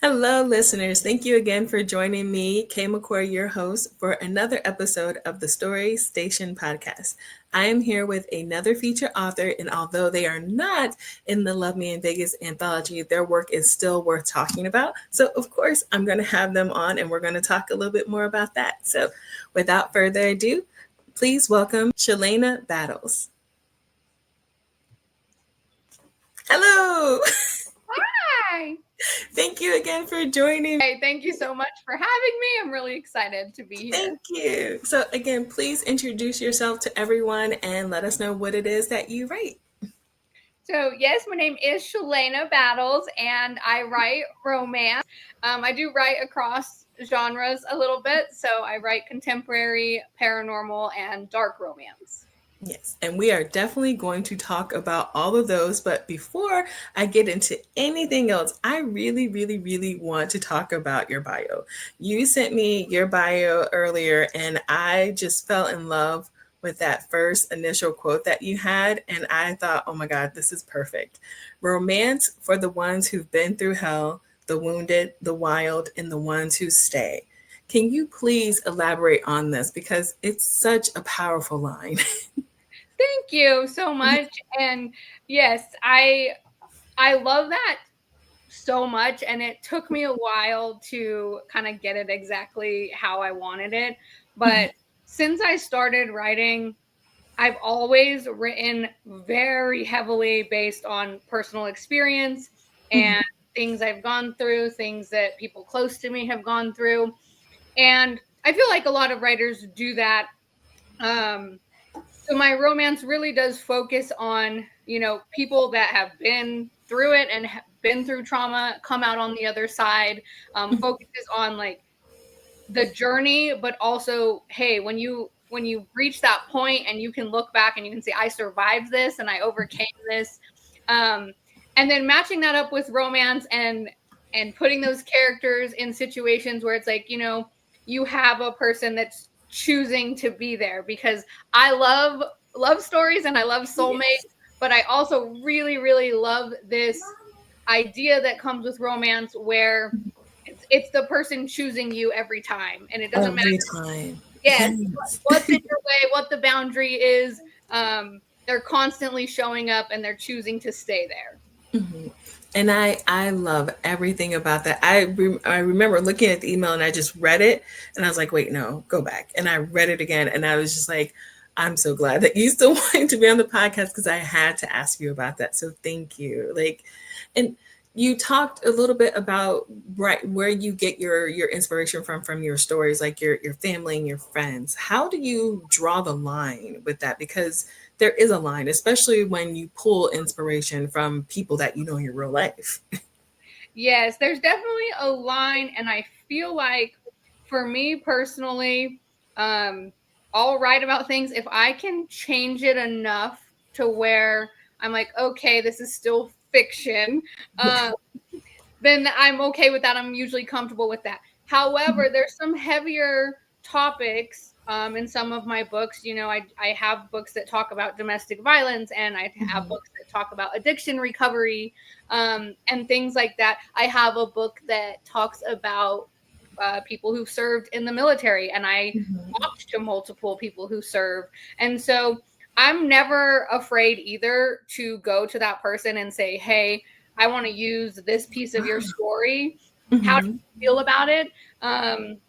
Hello, listeners. Thank you again for joining me, Kay McCoy, your host, for another episode of the Story Station podcast. I am here with another feature author, and although they are not in the Love Me in Vegas anthology, their work is still worth talking about. So, of course, I'm going to have them on, and we're going to talk a little bit more about that. So, without further ado, please welcome Shalana Battles. Hello. Hi. Thank you again for joining. Hey, thank you so much for having me. I'm really excited to be here. Thank you. So, again, please introduce yourself to everyone and let us know what it is that you write. So, yes, my name is Shalana Battles, and I write romance. I do write across genres a little bit. So, I write contemporary, paranormal, and dark romance. Yes, and we are definitely going to talk about all of those. But before I get into anything else, I really want to talk about your bio. You sent me your bio earlier, and I just fell in love with that first initial quote that you had. And I thought, oh my God, this is perfect. Romance for the ones who've been through hell, the wounded, the wild, and the ones who stay. Can you please elaborate on this? Because it's such a powerful line. Thank you so much. And yes, I love that so much, and it took me a while to kind of get it exactly how I wanted it. But since I started writing, I've always written very heavily based on personal experience and things I've gone through, things that people close to me have gone through. And I feel like a lot of writers do that. Um, so my romance really does focus on, people that have been through it and have been through trauma, come out on the other side. Focuses on like the journey, but also, hey, when you reach that point and you can look back and you can say, I survived this and I overcame this. Um, and then matching that up with romance and putting those characters in situations where it's like, you have a person that's choosing to be there, because I love stories and I love soulmates, but I also really love this idea that comes with romance where it's the person choosing you every time, and it doesn't matter. Every time. Yes, Yes. what's in your way, what the boundary is. They're constantly showing up and they're choosing to stay there. Mhm. And I love everything about that. I remember looking at the email and I just read it and I was like, wait, no, go back. And I read it again and I was just like, I'm so glad that you still wanted to be on the podcast because I had to ask you about that. So thank you. And you talked a little bit about right where you get your inspiration from your stories, like your family and your friends. How do you draw the line with that? Because there is a line, especially when you pull inspiration from people that you know in your real life. Yes, there's definitely a line, and I feel like for me personally, um, I'll write about things if I can change it enough to where I'm like, okay, this is still fiction. Yeah. Um, then I'm okay with that. I'm usually comfortable with that. However, there's some heavier topics in some of my books. I have books that talk about domestic violence, and I have Mhm. books that talk about addiction recovery, and things like that. I have a book that talks about people who served in the military, and I Mhm. talked to multiple people who serve. And so I'm never afraid either to go to that person and say, hey, I want to use this piece of your story. How do Mhm. you feel about it? Um,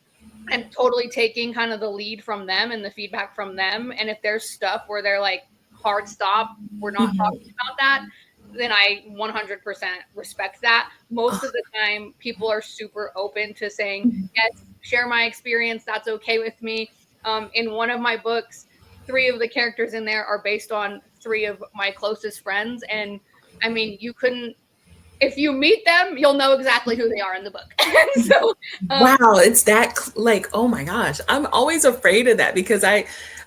and totally taking kind of the lead from them and the feedback from them. And if there's stuff where they're like, hard stop, we're not talking Mhm. about that, then I 100% respect that. Most of Oh, the time, people are super open to saying, mhm. yes, share my experience. That's okay with me. In one of my books, three of the characters in there are based on three of my closest friends. And I mean, you couldn't, if you meet them, you'll know exactly who they are in the book. And so, um, Wow, it's that like, oh my gosh. I'm always afraid of that because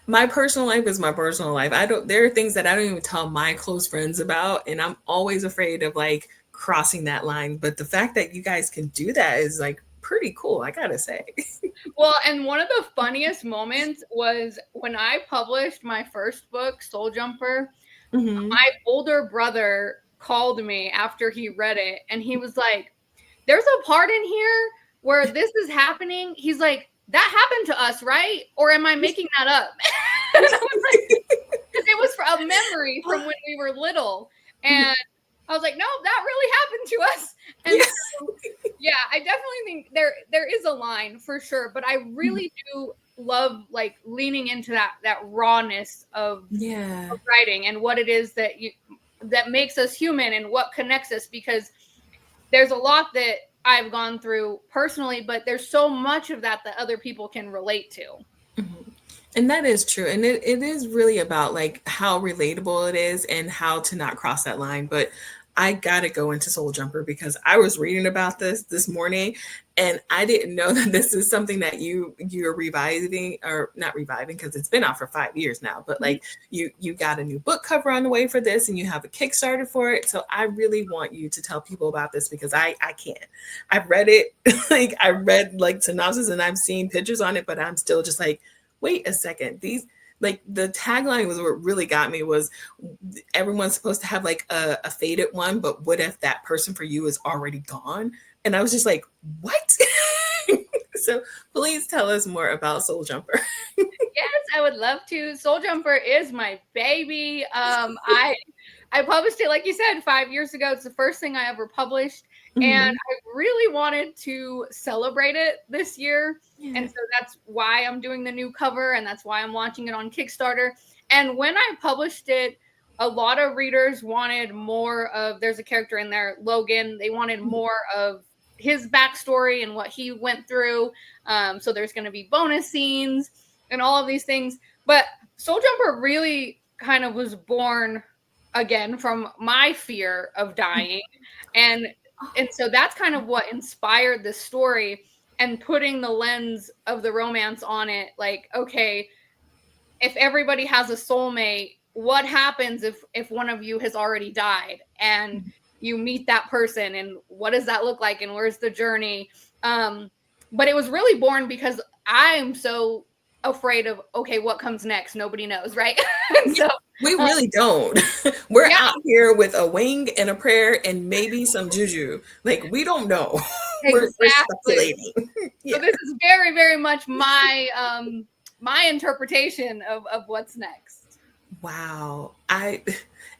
my personal life is my personal life. I don't there are things that I don't even tell my close friends about and I'm always afraid of like crossing that line. But the fact that you guys can do that is like pretty cool, I gotta say. well, and one of the funniest moments was when I published my first book, Soul Jumper. Hmm. My older brother called me after he read it, and he was like, there's a part in here where this is happening. He's like, that happened to us, right? Or am I making that up? And I was like, because it was a memory from when we were little. And I was like, no, that really happened to us. And Yeah. so, yeah, I definitely think there is a line for sure, but I really do love like leaning into that rawness Yeah. of writing and what it is that makes us human and what connects us, because there's a lot that I've gone through personally, but there's so much of that that other people can relate to. Mhm. And that is true. And it is really about like how relatable it is and how to not cross that line. But I gotta go into Soul Jumper because I was reading about this morning and I didn't know that this is something that you're reviving, or not reviving because it's been out for 5 years now, but Mhm. like you got a new book cover on the way for this and you have a Kickstarter for it. So I really want you to tell people about this because I can't. I've read it, like I read like synopsis and I've seen pictures on it, but I'm still just like, wait a second, these, like the tagline was what really got me was everyone's supposed to have like a faded one, but what if that person for you is already gone? And I was just like, what? So please tell us more about Soul Jumper. Yes, I would love to. Soul Jumper is my baby. I published it, like you said, 5 years ago. It's the first thing I ever published, and Mhm. I really wanted to celebrate it this year. And Yeah. so that's why I'm doing the new cover, and that's why I'm launching it on Kickstarter. And when I published it, a lot of readers wanted more of. There's a character in there, Logan. They wanted more of his backstory and what he went through. So there's going to be bonus scenes and all of these things. But Soul Jumper really kind of was born again from my fear of dying, and so that's kind of what inspired this story, and putting the lens of the romance on it. Like, okay, if everybody has a soulmate, what happens if one of you has already died and you meet that person, and what does that look like, and where's the journey? But it was really born because I'm so afraid of, okay, what comes next, nobody knows, right? And Yeah, so we uh, really don't. We're yeah, out here with a wing and a prayer and maybe some juju. Like we don't know. We're exactly. speculating. So Yeah. this is very, very much my interpretation of what's next. Wow. I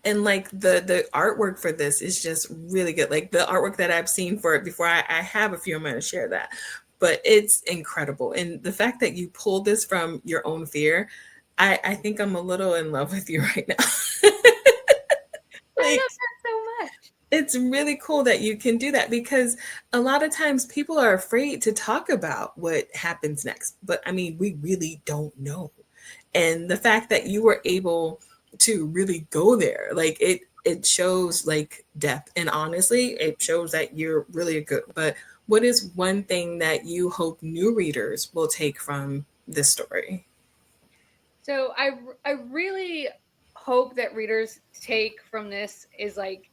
and like the artwork for this is just really good. Like the artwork that I've seen for it before, I have a few, I'm gonna share that. But it's incredible. And the fact that you pulled this from your own fear, I think I'm a little in love with you right now. I Like love that so much. it's really cool that you can do that because a lot of times people are afraid to talk about what happens next. But I mean, we really don't know. And the fact that you were able to really go there, like it shows like depth. And honestly, it shows that you're really good. But what is one thing that you hope new readers will take from this story? So I really hope that readers take from this is like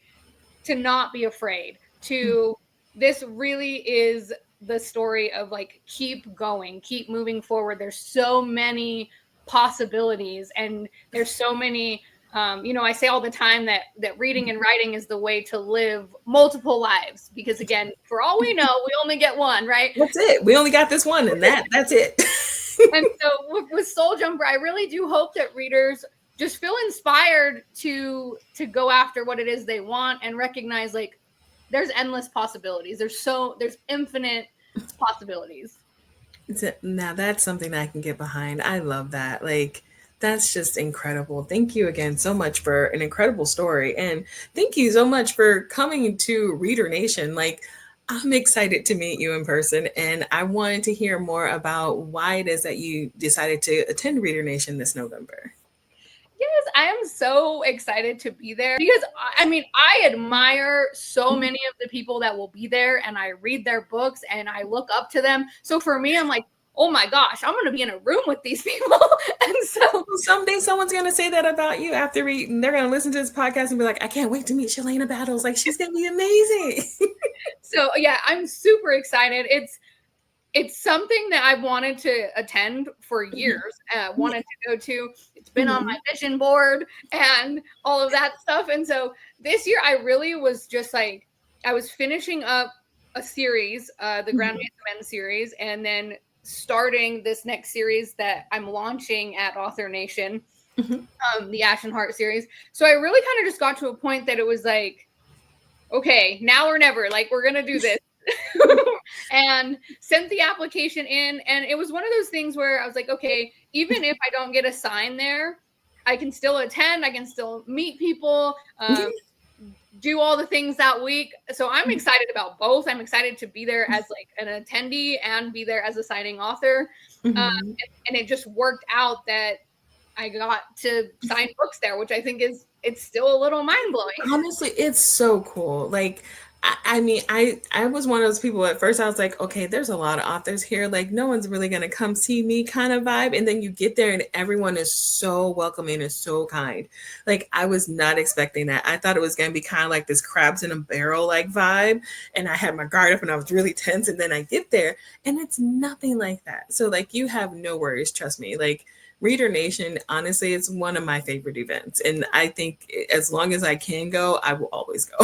to not be afraid. To This really is the story of like keep going, keep moving forward. There's so many possibilities, and there's so many I say all the time that reading and writing is the way to live multiple lives, because again, for all we know, we only get one, right? That's it. We only got this one, and that's it. And so with Soul Jumper, I really do hope that readers just feel inspired to go after what it is they want, and recognize like there's endless possibilities. There's infinite possibilities. Now that's something that I can get behind. I love that. Like that's just incredible. Thank you again so much for an incredible story, and thank you so much for coming to Reader Nation. Like I'm excited to meet you in person, and I wanted to hear more about why it is that you decided to attend Reader Nation this November. Yes, I am so excited to be there, because I mean, I admire so Mhm. many of the people that will be there, and I read their books and I look up to them. So for me, I'm like, oh my gosh, I'm going to be in a room with these people. And so Well, someday someone's gonna say that about you after reading. They're gonna listen to this podcast and be like, "I can't wait to meet Shalana Battles. Like she's gonna be amazing." yeah, I'm super excited. It's something that I've wanted to attend for Mhm. years, Yeah. wanted to go to. It's been on Mhm. my vision board and all of that stuff. And so this year I really was just like, I was finishing up. a series, the Grand Mhm. Mesa Men series, and then starting this next series that I'm launching at Author Nation, Mhm. the Ashen Heart series. So I really kind of just got to a point that it was like, okay, now or never, like we're gonna do this. And sent the application in, and it was one of those things where I was like, okay, even if I don't get assigned there, I can still attend, I can still meet people, Yeah. do all the things that week. So I'm excited about both. I'm excited to be there as like an attendee and be there as a signing author. Mhm. And it just worked out that I got to sign books there, which I think is, it's still a little mind blowing. Honestly, it's so cool. Like, I mean, I was one of those people at first. I was like, okay, there's a lot of authors here. Like, no one's really gonna come see me, kind of vibe. And then you get there, and everyone is so welcoming and so kind. Like, I was not expecting that. I thought it was gonna be kind of like this crabs in a barrel like vibe. And I had my guard up, and I was really tense. And then I get there, and it's nothing like that. So, like, you have no worries. Trust me. Like, Reader Nation, honestly, it's one of my favorite events. And I think as long as I can go, I will always go.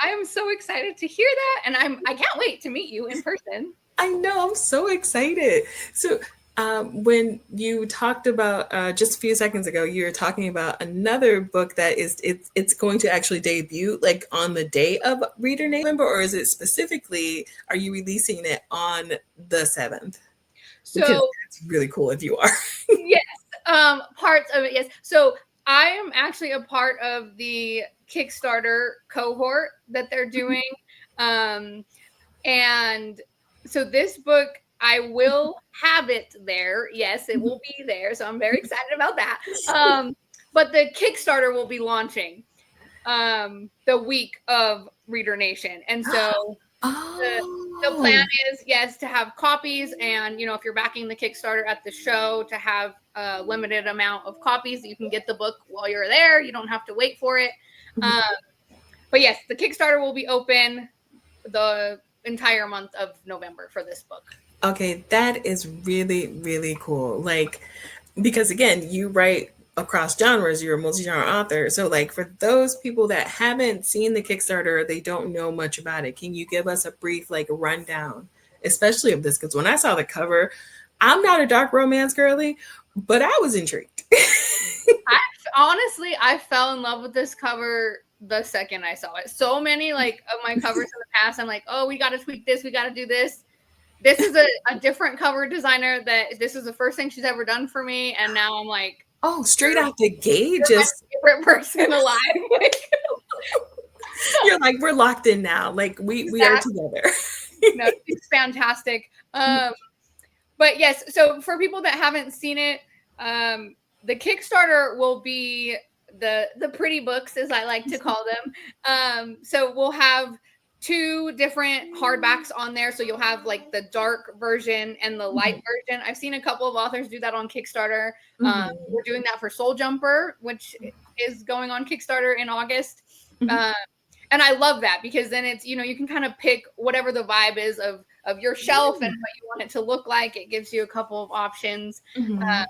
I am so excited to hear that, and I can't wait to meet you in person. I know, I'm so excited. So, when you talked about just a few seconds ago, you were talking about another book that it's going to actually debut like on the day of Reader November, or is it specifically are you releasing it on the 7th? Because So that's really cool if you are. yes, parts of it, yes. So I am actually a part of the Kickstarter cohort that they're doing. Um, and so this book, I will have it there. Yes, it will be there. So I'm very excited about that. But the Kickstarter will be launching the week of Reader Nation. And so the plan Oh. is, yes, to have copies, and if you're backing the Kickstarter at the show, to have a limited amount of copies that you can get the book while you're there. You don't have to wait for it. um, but yes, the Kickstarter will be open the entire month of November for this book. Okay, that is really, really cool. Like, because again, you write across genres, you're a multi-genre author. So, like, for those people that haven't seen the Kickstarter, they don't know much about it. Can you give us a brief, like, rundown, especially of this? Because when I saw the cover, I'm not a dark romance girly, but I was intrigued. I honestly, I fell in love with this cover the second I saw it. So many like of my covers in the past, I'm like, oh, we got to tweak this, we got to do this. This is a different cover designer that this is the first thing she's ever done for me, and now I'm like, Oh, straight you're, out the gate, you're my just favorite person alive. Like, you're like, we're locked in now. Like, we are exactly. together. No, it's fantastic. But yes, so for people that haven't seen it, the Kickstarter will be the pretty books, as I like to call them. So we'll have two different hardbacks on there. So you'll have like the dark version and the light version. I've seen a couple of authors do that on Kickstarter. Mhm. We're doing that for Soul Jumper, which is going on Kickstarter in August. Mhm. Uh, and I love that because then it's, you can kind of pick whatever the vibe is of your shelf and what you want it to look like. It gives you a couple of options. Uh, Mhm.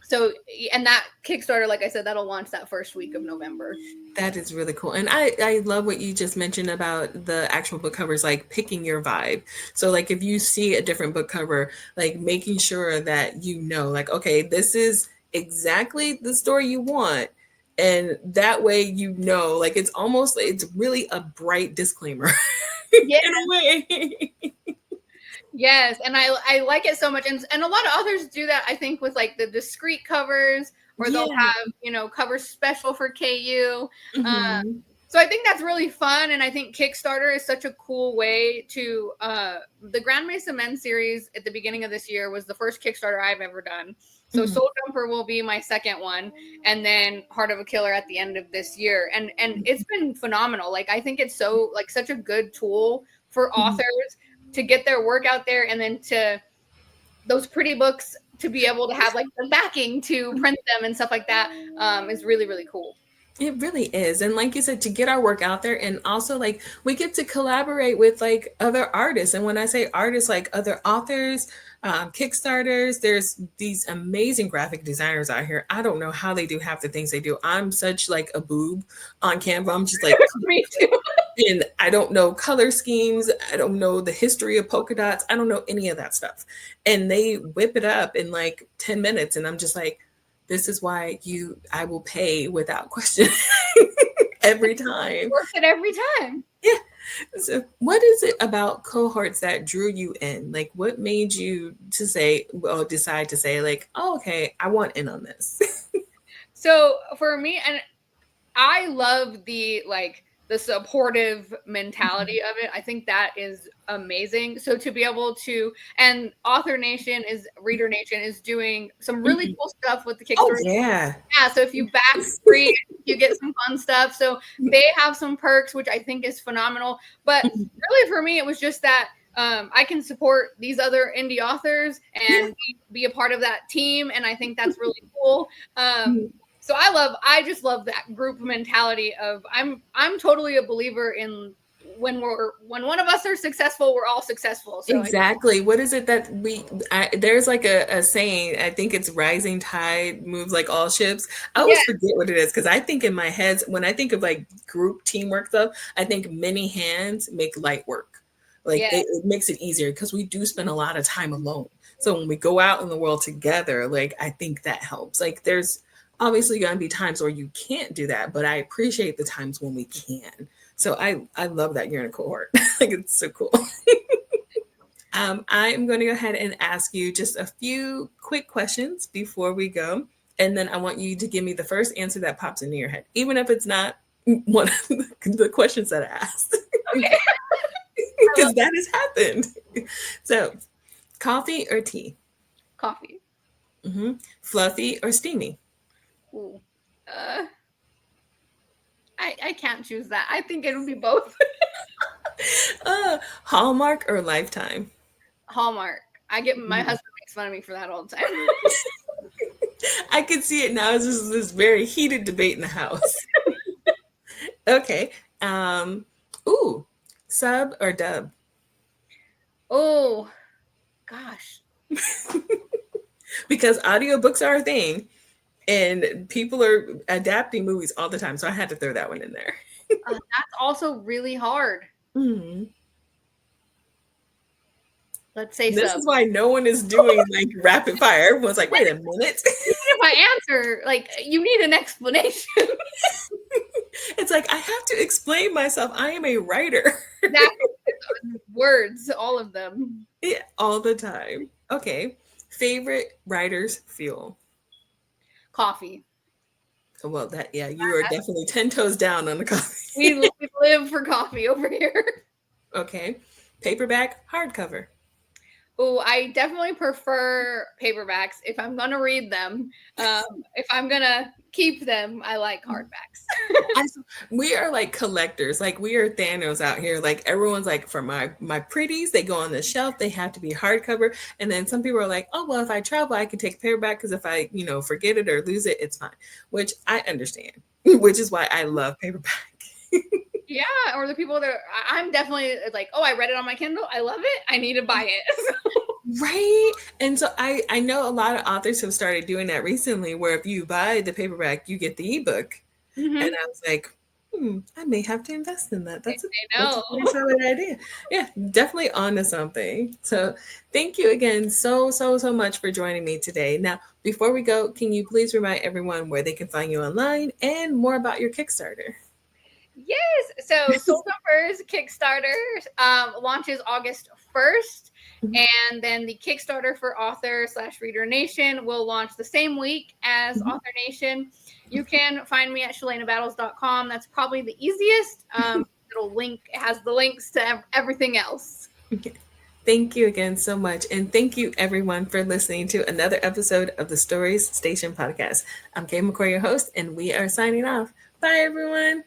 so, and that Kickstarter, like I said, that'll launch that first week of November. That is really cool. And I love what you just mentioned about the actual book covers, like picking your vibe. So, like, if you see a different book cover, like making sure that like, okay, this is exactly the story you want. And that way, like, it's almost, it's really a bright disclaimer Yeah. in a way. Yes, and I like it so much, and a lot of authors do that. I think with like the discreet covers, or they'll Yeah. have covers special for KU. Uh, Hmm. so I think that's really fun, and I think Kickstarter is such a cool way to. The Grand Mesa Men series at the beginning of this year was the first Kickstarter I've ever done. So Hmm. Soul Jumper will be my second one, and then Heart of a Killer at the end of this year, and it's been phenomenal. Like I think it's so like such a good tool for Hmm. authors to get their work out there, and then to those pretty books to be able to have like the backing to print them and stuff like that is really really cool. It really is. And like you said, to get our work out there, and also like we get to collaborate with like other artists. And when I say artists, like other authors, Kickstarters, there's these amazing graphic designers out here. I don't know how they do half the things they do. I'm such like a boob on Canva. I'm just like, Me too. And I don't know color schemes. I don't know the history of polka dots. I don't know any of that stuff. And they whip it up in like 10 minutes. And I'm just like, this is why I will pay without question every time. Worth it every time. Yeah. So what is it about cohorts that drew you in? Like what made you to say, well, decide to say like, oh, okay, I want in on this. So for me, and I love the supportive mentality of it. I think that is amazing. So to be able to, and Reader Nation is doing some really Mhm. cool stuff with the Oh Kickstarter. yeah. Yeah, so if you back free, you get some fun stuff. So they have some perks, which I think is phenomenal. But Mhm. really, for me, it was just that I can support these other indie authors Yeah. and be a part of that team, and I think that's really cool. Mhm. So I just love that group mentality of I'm totally a believer in when one of us are successful, we're all successful. So Exactly. What is it that there's like a saying, I think it's rising tide moves like all ships. I yeah, always forget what it is because I think in my head, when I think of like group teamwork stuff, I think many hands make light work. Like yeah, it makes it easier because we do spend a lot of time alone. So when we go out in the world together, like I think that helps. Like there's obviously going to be times where you can't do that, but I appreciate the times when we can. So I love that you're in a cohort. Like it's so cool. I'm going to go ahead and ask you just a few quick questions before we go. And then I want you to give me the first answer that pops into your head, even if it's not one of the questions that I asked, okay. I because love that has happened. So, coffee or tea? coffee. Hmm. Fluffy or steamy? Ooh. Uh, I can't choose that. I think it would be both. Hallmark or Lifetime? Hallmark. I get my Mm. husband makes fun of me for that all the time. I can see it now. It's just this very heated debate in the house. Okay. Um, ooh, sub or dub? Oh gosh. Because audiobooks are a thing and people are adapting movies all the time. So I had to throw that one in there. That's also really hard. Mhm. Let's say This sub. is why no one is doing like rapid fire. Everyone's like, wait a minute. Even if I answer, like you need an explanation. It's like, I have to explain myself. I am a writer. Exactly. Words, all of them. Yeah, all the time. Okay. Favorite writer's fuel. Coffee. Well, that, yeah, you are definitely 10 toes down on the coffee. We live for coffee over here. Okay. Paperback, hardcover. Oh, I definitely prefer paperbacks if I'm gonna read them. If I'm gonna keep them, I like hardbacks. I, we are like collectors. Like we are Thanos out here. Like everyone's like, for my pretties, they go on the shelf. They have to be hardcover. And then some people are like, oh well, if I travel, I can take paperback because if I forget it or lose it, it's fine. Which I understand. Which is why I love paperback. Yeah, or the people that I'm definitely like, oh, I read it on my Kindle. I love it. I need to buy it. Right. And so I know a lot of authors have started doing that recently, where if you buy the paperback, you get the ebook. And Hmm. I was like, I may have to invest in that. That's a I know. pretty solid idea. Yeah, definitely onto something. So thank you again so much for joining me today. Now, before we go, can you please remind everyone where they can find you online and more about your Kickstarter? Yes. So Soul Jumpers Kickstarter launches August 1st. Mhm. And then the Kickstarter for Author slash Reader Nation will launch the same week as Mhm. Author Nation. You can find me at shalanabattles.com. That's probably the easiest. It has the links to everything else. Okay. Thank you again so much. And thank you everyone for listening to another episode of the Stories Station podcast. I'm Kay McCoy, your host, and we are signing off. Bye, everyone.